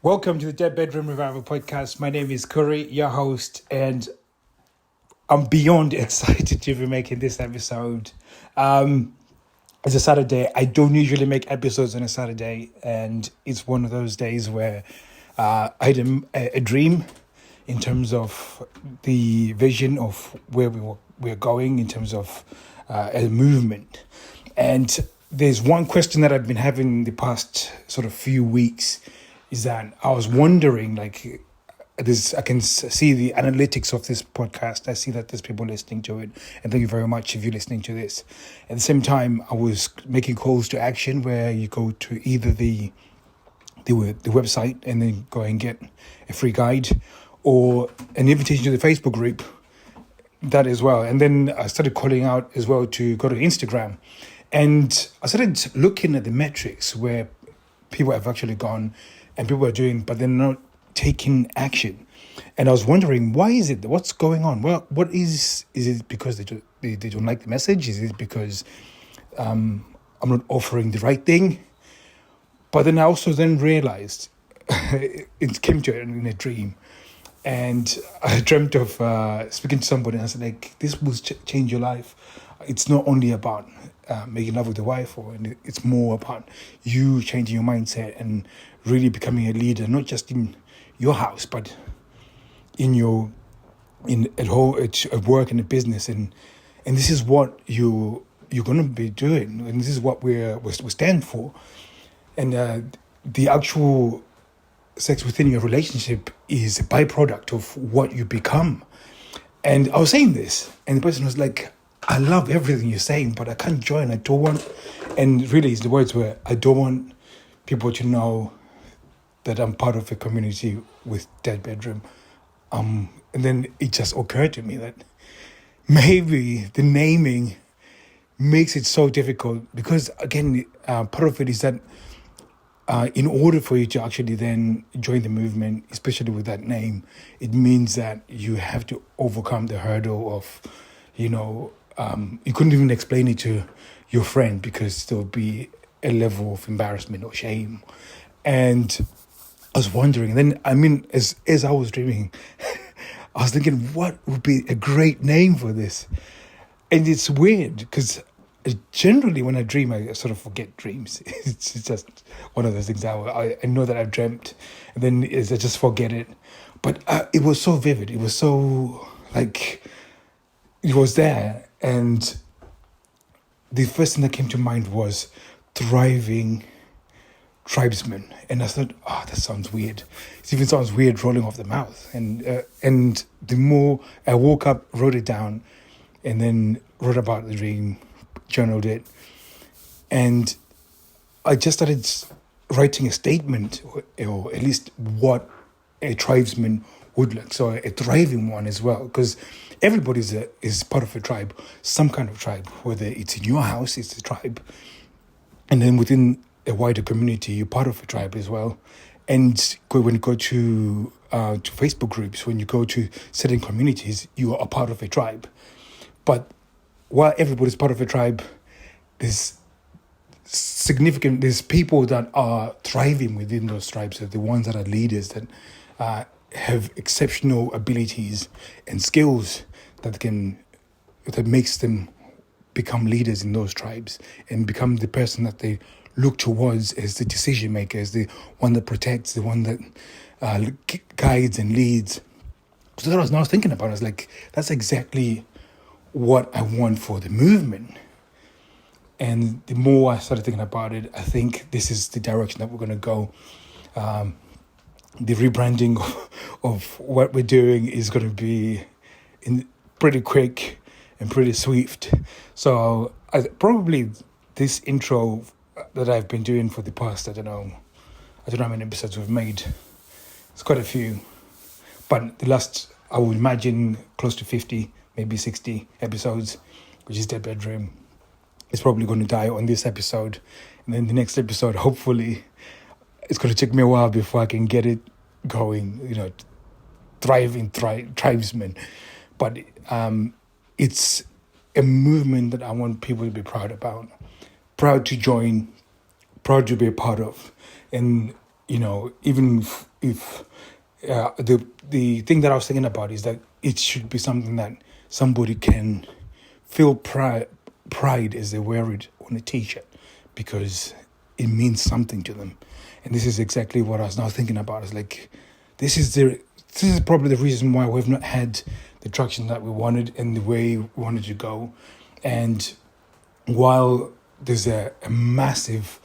Welcome to the Dead Bedroom Revival Podcast. My name is Curry, your host, and I'm beyond excited to be making this episode. It's a Saturday. I don't usually make episodes on a Saturday, and it's one of those days where I had a dream in terms of the vision of where we're going in terms of a movement. And there's one question that I've been having the past sort of few weeks is that I was wondering, like, this, I can see the analytics of this podcast. I see that there's people listening to it, and thank you very much if you're listening to this. At the same time, I was making calls to action where you go to either the website and then go and get a free guide, or an invitation to the Facebook group, that as well. And then I started calling out as well to go to Instagram, and I started looking at the metrics where people have actually gone and people are doing, but they're not taking action. And I was wondering, why is it? What's going on? Well, what is it because they don't like the message? Is it because I'm not offering the right thing? But then I also then realized, it came to it in a dream. And I dreamt of speaking to somebody, and I said, like, this will change your life. It's not only about making love with the wife, it's more about you changing your mindset and really becoming a leader, not just in your house, but at home, at work, in a business, and this is what you're going to be doing, and this is what we stand for, and the actual sex within your relationship is a byproduct of what you become. And I was saying this, and the person was like, I love everything you're saying, but I can't join. I don't want, and really the words were, I don't want people to know that I'm part of a community with Dead Bedroom. And then it just occurred to me that maybe the naming makes it so difficult, because again, part of it is that in order for you to actually then join the movement, especially with that name, it means that you have to overcome the hurdle of, you couldn't even explain it to your friend because there would be a level of embarrassment or shame. And I was wondering, then, as I was dreaming, I was thinking, what would be a great name for this? And it's weird because generally when I dream, I sort of forget dreams. It's just one of those things. I know that I've dreamt, and then I just forget it. But it was so vivid. It was so, like, it was there. And the first thing that came to mind was thriving tribesmen. And I thought, that sounds weird. It even sounds weird rolling off the mouth. And the more I woke up, wrote it down, and then wrote about the dream, journaled it. And I just started writing a statement, or at least what a tribesman would like. So a thriving one as well, because everybody is part of a tribe, some kind of tribe, whether it's in your house, it's a tribe. And then within a wider community, you're part of a tribe as well. And when you go to Facebook groups, when you go to certain communities, you are a part of a tribe. But while everybody's part of a tribe, there's people that are thriving within those tribes, are the ones that are leaders, that have exceptional abilities and skills that makes them become leaders in those tribes and become the person that they look towards as the decision maker, as the one that protects, the one that guides and leads. So that I was thinking about. I was like, that's exactly what I want for the movement. And the more I started thinking about it, I think this is the direction that we're going to go. The rebranding of what we're doing is going to be pretty quick and pretty swift. So probably this intro that I've been doing for the past, I don't know how many episodes we've made. It's quite a few. But the last, I would imagine, close to 50, maybe 60 episodes, which is Dead Bedroom, is probably going to die on this episode. And then the next episode, hopefully, it's going to take me a while before I can get it going, thriving tribesmen. But it's a movement that I want people to be proud about, proud to join, proud to be a part of. And even if the thing that I was thinking about is that it should be something that somebody can feel pride as they wear it on a t-shirt, because it means something to them. And this is exactly what I was now thinking about. It's like, this is probably the reason why we've not had the traction that we wanted and the way we wanted to go. And while there's a massive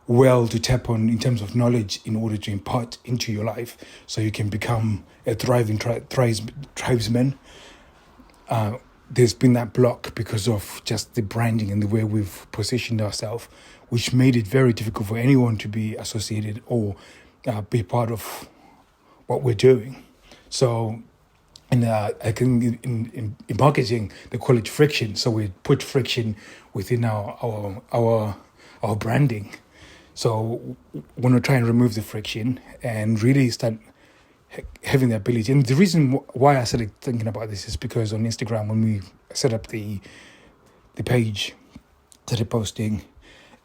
well to tap on in terms of knowledge in order to impart into your life so you can become a thriving tribesman, there's been that block because of just the branding and the way we've positioned ourselves, which made it very difficult for anyone to be associated or be part of what we're doing. So, and I think in marketing they call it friction. So we put friction within our branding. So we want to try and remove the friction and really start having the ability. And the reason why I started thinking about this is because on Instagram, when we set up the page, started posting,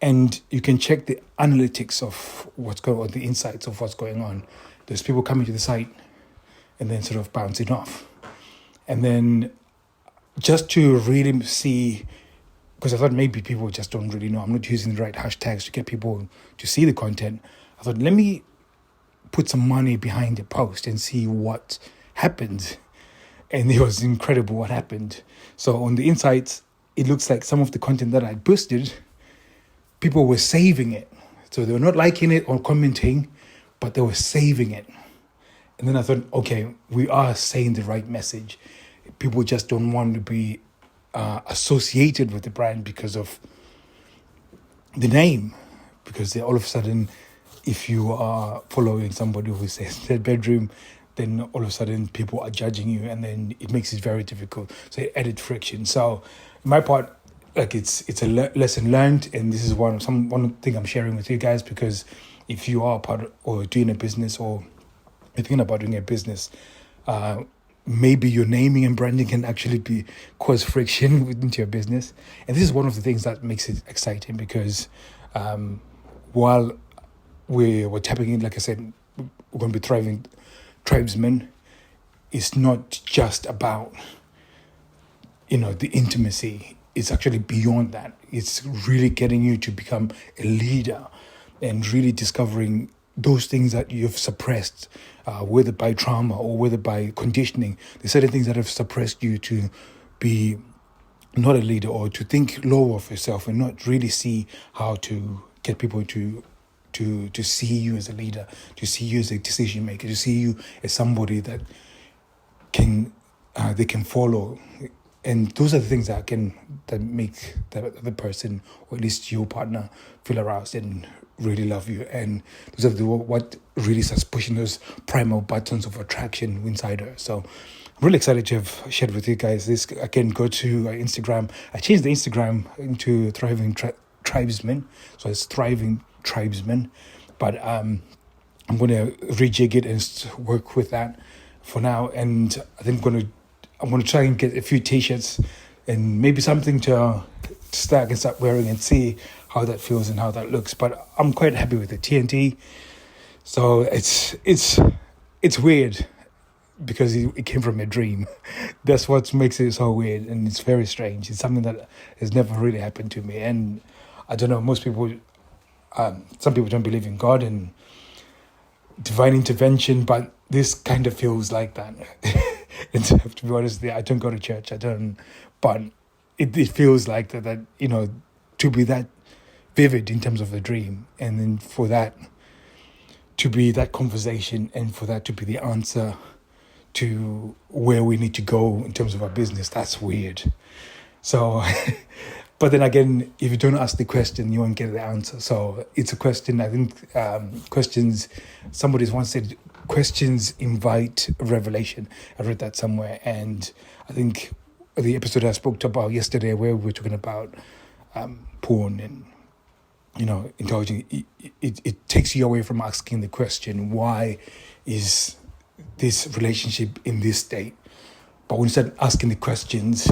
and you can check the analytics of what's going on, the insights of what's going on. There's people coming to the site and then sort of bouncing off. And then just to really see, because I thought maybe people just don't really know, I'm not using the right hashtags to get people to see the content. I thought, let me put some money behind the post and see what happened. And it was incredible what happened. So on the insights, it looks like some of the content that I boosted, people were saving it. So they were not liking it or commenting, but they were saving it. And then I thought, okay, we are saying the right message. People just don't want to be associated with the brand because of the name. Because they, all of a sudden, if you are following somebody who says their bedroom, then all of a sudden people are judging you, and then it makes it very difficult. So it added friction. So my part, like it's a lesson learned, and this is one thing I'm sharing with you guys, because if you are part of, or doing a business, or you're thinking about doing a business, maybe your naming and branding can actually cause friction into your business. And this is one of the things that makes it exciting, because while we're tapping in, like I said, we're going to be thriving tribesmen, it's not just about the intimacy. It's actually beyond that. It's really getting you to become a leader and really discovering those things that you've suppressed, whether by trauma or whether by conditioning. There's certain things that have suppressed you to be not a leader, or to think low of yourself and not really see how to get people to see you as a leader, to see you as a decision maker, to see you as somebody that they can follow. And those are the things that make the other person, or at least your partner, feel aroused and really love you. And those are what really starts pushing those primal buttons of attraction inside her. So I'm really excited to have shared with you guys this. Again, go to Instagram. I changed the Instagram into Thriving Tribesmen. So it's Thriving Tribesmen. But I'm going to rejig it and work with that for now. And I think I'm going to try and get a few t-shirts and maybe something to start wearing and see how that feels and how that looks. But I'm quite happy with the TNT. So it's weird, because it came from a dream. That's what makes it so weird, and it's very strange. It's something that has never really happened to me. And I don't know, most people, some people don't believe in God and divine intervention, but this kind of feels like that. And to be honest, I don't go to church. But it feels like that. To be that vivid in terms of the dream, and then for that to be that conversation, and for that to be the answer to where we need to go in terms of our business, that's weird. So, but then again, if you don't ask the question, you won't get the answer. So it's a question. I think questions. Somebody's once said, questions invite revelation. I read that somewhere, and I think the episode I spoke about yesterday, where we were talking about porn and indulging, it takes you away from asking the question, why is this relationship in this state? But when you start asking the questions,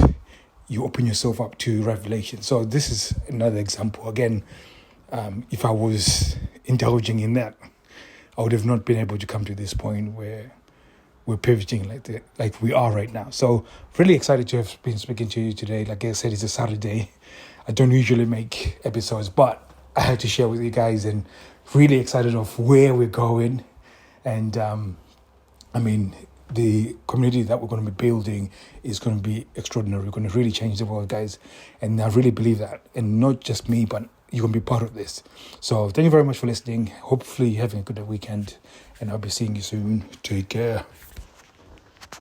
you open yourself up to revelation. So this is another example. Again, if I was indulging in that, I would have not been able to come to this point where we're pivoting like we are right now. So really excited to have been speaking to you today. Like I said, it's a Saturday. I don't usually make episodes, but I had to share with you guys, and really excited of where we're going. And the community that we're going to be building is going to be extraordinary. We're going to really change the world, guys. And I really believe that. And not just me, but you're going to be part of this. So thank you very much for listening. Hopefully you're having a good weekend, and I'll be seeing you soon. Take care.